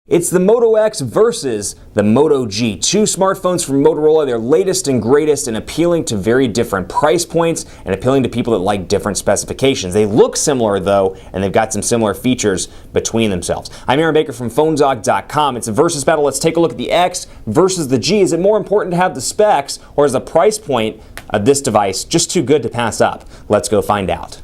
It's the Moto X versus the Moto G. Two smartphones from Motorola, their latest and greatest, and appealing to very different price points and appealing to people that like different specifications. They look similar though, and they've got some similar features between themselves. I'm Aaron Baker from PhoneZog.com. It's a versus battle. Let's take a look at the X versus the G. Is it more important to have the specs, or is the price point of this device just too good to pass up? Let's go find out.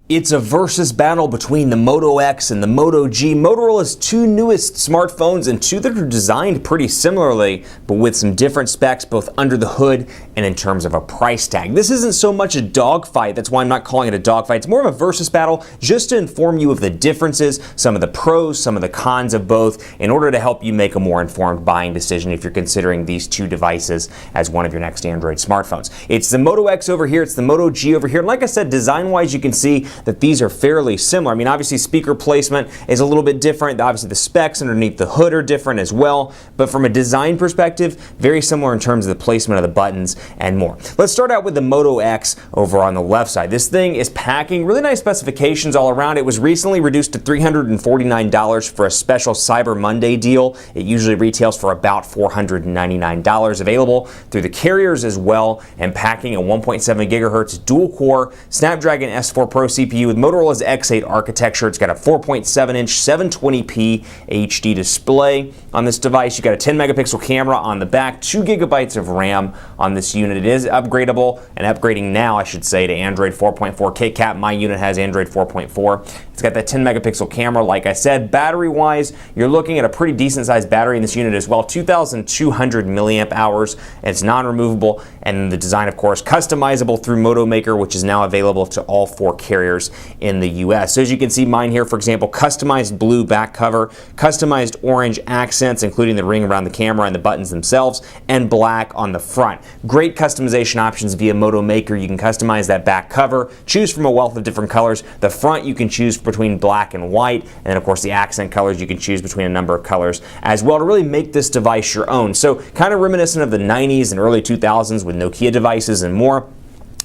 It's a versus battle between the Moto X and the Moto G. Motorola's two newest smartphones, and two that are designed pretty similarly, but with some different specs both under the hood and in terms of a price tag. This isn't so much a dogfight, that's why I'm not calling it a dogfight. It's more of a versus battle just to inform you of the differences, some of the pros, some of the cons of both, in order to help you make a more informed buying decision if you're considering these two devices as one of your next Android smartphones. It's the Moto X over here, it's the Moto G over here, and like I said, design-wise you can see that these are fairly similar. I mean, obviously speaker placement is a little bit different. Obviously the specs underneath the hood are different as well, but from a design perspective, very similar in terms of the placement of the buttons and more. Let's start out with the Moto X over on the left side. This thing is packing really nice specifications all around. It was recently reduced to $349 for a special Cyber Monday deal. It usually retails for about $499, available through the carriers as well, and packing a 1.7 gigahertz dual-core Snapdragon S4 Pro CPU with Motorola's X8 architecture. It's got a 4.7-inch 720p HD display on this device. You've got a 10 megapixel camera on the back, 2 gigabytes of RAM on this unit. It is upgradable, and upgrading now, I should say, to Android 4.4 KitKat. My unit has Android 4.4. It's got that 10 megapixel camera, like I said. Battery-wise, you're looking at a pretty decent sized battery in this unit as well, 2,200 milliamp hours. And it's non-removable, and the design, of course, customizable through Moto Maker, which is now available to all 4 carriers in the US. So as you can see, mine here, for example, customized blue back cover, customized orange accents, including the ring around the camera and the buttons themselves, and black on the front. Great customization options via Moto Maker. You can customize that back cover, choose from a wealth of different colors. The front you can choose between black and white, and then of course the accent colors you can choose between a number of colors as well to really make this device your own. So kind of reminiscent of the 90s and early 2000s with Nokia devices and more,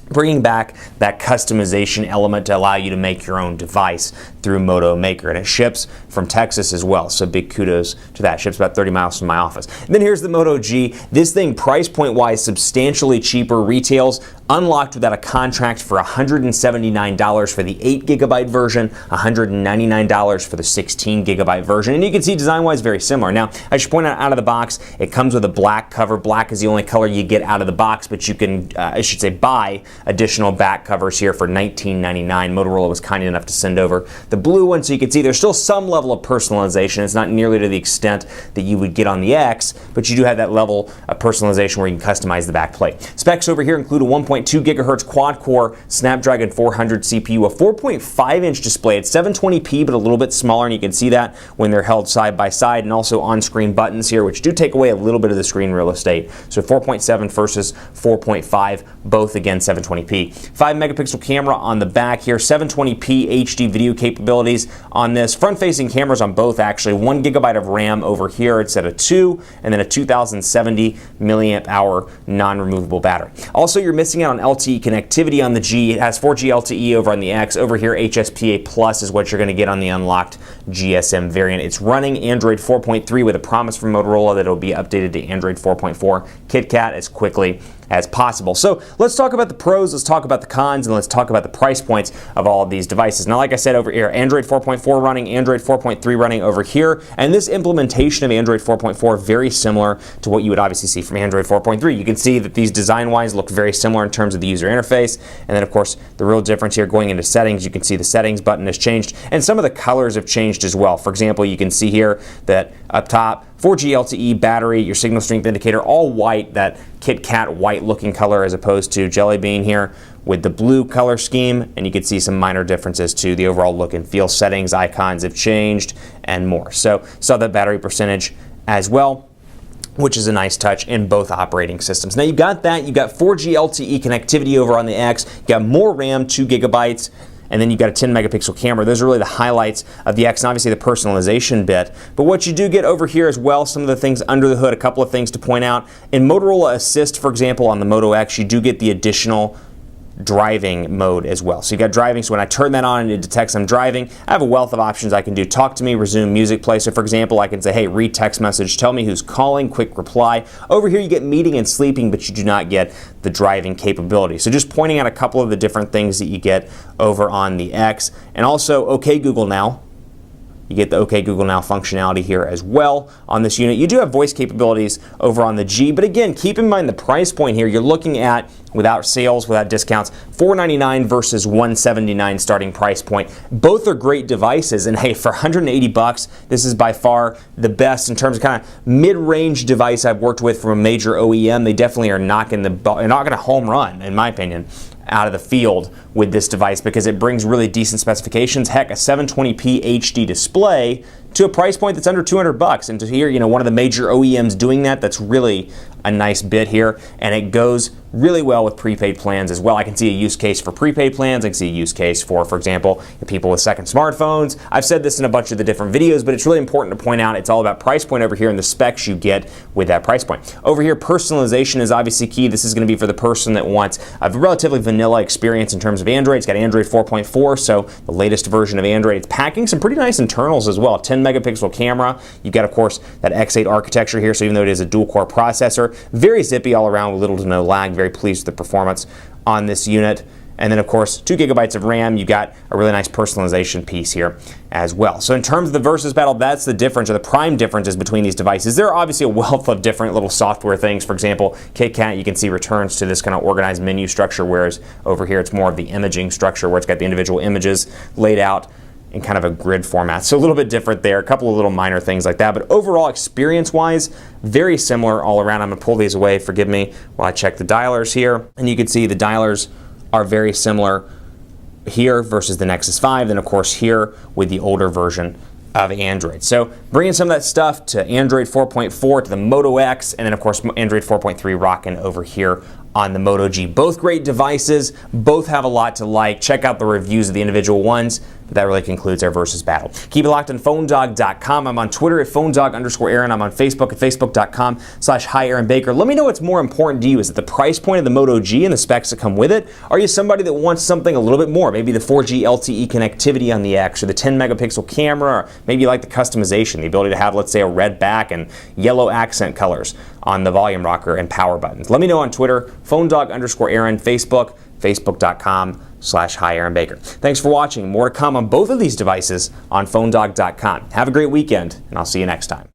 bringing back that customization element to allow you to make your own device through Moto Maker. And it ships from Texas as well, so big kudos to that. It ships about 30 miles from my office. And then here's the Moto G. This thing, price point wise, substantially cheaper. Retails unlocked without a contract for $179 for the 8 gigabyte version, $199 for the 16 gigabyte version. And you can see design wise very similar. Now, I should point out of the box, it comes with a black cover. Black is the only color you get out of the box, but you can, I should say, buy additional back covers here for $19.99. Motorola was kind enough to send over the blue one, so you can see there's still some level of personalization. It's not nearly to the extent that you would get on the X, but you do have that level of personalization where you can customize the back plate. Specs over here include a 1.2 gigahertz quad-core Snapdragon 400 CPU, a 4.5-inch display. It's 720p, but a little bit smaller, and you can see that when they're held side by side, and also on-screen buttons here, which do take away a little bit of the screen real estate. So 4.7 versus 4.5, both again 720p. 5 megapixel camera on the back here, 720p HD video capabilities on this. Front-facing cameras on both, actually. 1 gigabyte of RAM over here. It's at a 2, and then a 2070 milliamp hour non-removable battery. Also, you're missing out on LTE connectivity on the G. It has 4G LTE over on the X. Over here, HSPA Plus is what you're going to get on the unlocked GSM variant. It's running Android 4.3 with a promise from Motorola that it'll be updated to Android 4.4 KitKat as quickly as possible. So let's talk about the pros, let's talk about the cons, and let's talk about the price points of all of these devices. Now, like I said over here, Android 4.4 running, Android 4.3 running over here, and this implementation of Android 4.4 very similar to what you would obviously see from Android 4.3. You can see that these design-wise look very similar in terms of the user interface, and then of course the real difference here going into settings, you can see the settings button has changed, and some of the colors have changed as well. For example, you can see here that up top, 4G LTE battery, your signal strength indicator, all white, that KitKat white looking color as opposed to Jelly Bean here with the blue color scheme, and you can see some minor differences to the overall look and feel. Settings, icons have changed, and more. So saw that battery percentage as well, which is a nice touch in both operating systems. Now you've got that, you've got 4G LTE connectivity over on the X, you've got more RAM, 2 gigabytes, and then you've got a 10 megapixel camera. Those are really the highlights of the X, and obviously the personalization bit. But what you do get over here as well, some of the things under the hood, a couple of things to point out. In Motorola Assist, for example, on the Moto X, you do get the additional driving mode as well. So you got driving, so when I turn that on and it detects I'm driving, I have a wealth of options I can do. Talk to me, resume music play. So for example, I can say, hey, read text message, tell me who's calling, quick reply. Over here you get meeting and sleeping, but you do not get the driving capability. So just pointing out a couple of the different things that you get over on the X. And also, OK Google Now. You get the OK Google Now functionality here as well on this unit. You do have voice capabilities over on the G, but again, keep in mind the price point here. You're looking at, without sales, without discounts, $499 versus $179 starting price point. Both are great devices, and hey, for 180 bucks, this is by far the best in terms of kind of mid-range device I've worked with from a major OEM. They definitely are not going to home run, in my opinion, out of the field with this device because it brings really decent specifications. Heck, a 720p HD display to a price point that's under 200 bucks. And to hear, one of the major OEMs doing that, that's really a nice bit here. And it goes really well with prepaid plans as well. I can see a use case for prepaid plans. I can see a use case for example, people with second smartphones. I've said this in a bunch of the different videos, but it's really important to point out it's all about price point over here and the specs you get with that price point. Over here, personalization is obviously key. This is going to be for the person that wants a relatively vanilla experience in terms of Android. It's got Android 4.4, so the latest version of Android. It's packing some pretty nice internals as well. 10 megapixel camera. You've got, of course, that X8 architecture here, so even though it is a dual-core processor, very zippy all around with little to no lag. Very pleased with the performance on this unit. And then, of course, 2 gigabytes of RAM. You got a really nice personalization piece here as well. So in terms of the Versus battle, that's the difference, or the prime differences between these devices. There are obviously a wealth of different little software things. For example, KitKat, you can see, returns to this kind of organized menu structure, whereas over here it's more of the imaging structure where it's got the individual images laid out in kind of a grid format. So a little bit different there, a couple of little minor things like that, but overall experience-wise, very similar all around. I'm gonna pull these away, forgive me, while I check the dialers here. And you can see the dialers are very similar here versus the Nexus 5, then of course here with the older version of Android. So bringing some of that stuff to Android 4.4, to the Moto X, and then of course Android 4.3 rocking over here on the Moto G. Both great devices, both have a lot to like. Check out the reviews of the individual ones, but that really concludes our Versus battle. Keep it locked on PhoneDog.com. I'm on Twitter at PhoneDog_Aaron. I'm on Facebook at Facebook.com/HiAaronBaker. Let me know what's more important to you. Is it the price point of the Moto G and the specs that come with it? Are you somebody that wants something a little bit more? Maybe the 4G LTE connectivity on the X, or the 10 megapixel camera, or maybe you like the customization, the ability to have, let's say, a red back and yellow accent colors on the volume rocker and power buttons. Let me know on Twitter, PhoneDog_Aaron, Facebook, Facebook.com/HiAaronBaker. Thanks for watching. More to come on both of these devices on PhoneDog.com. Have a great weekend, and I'll see you next time.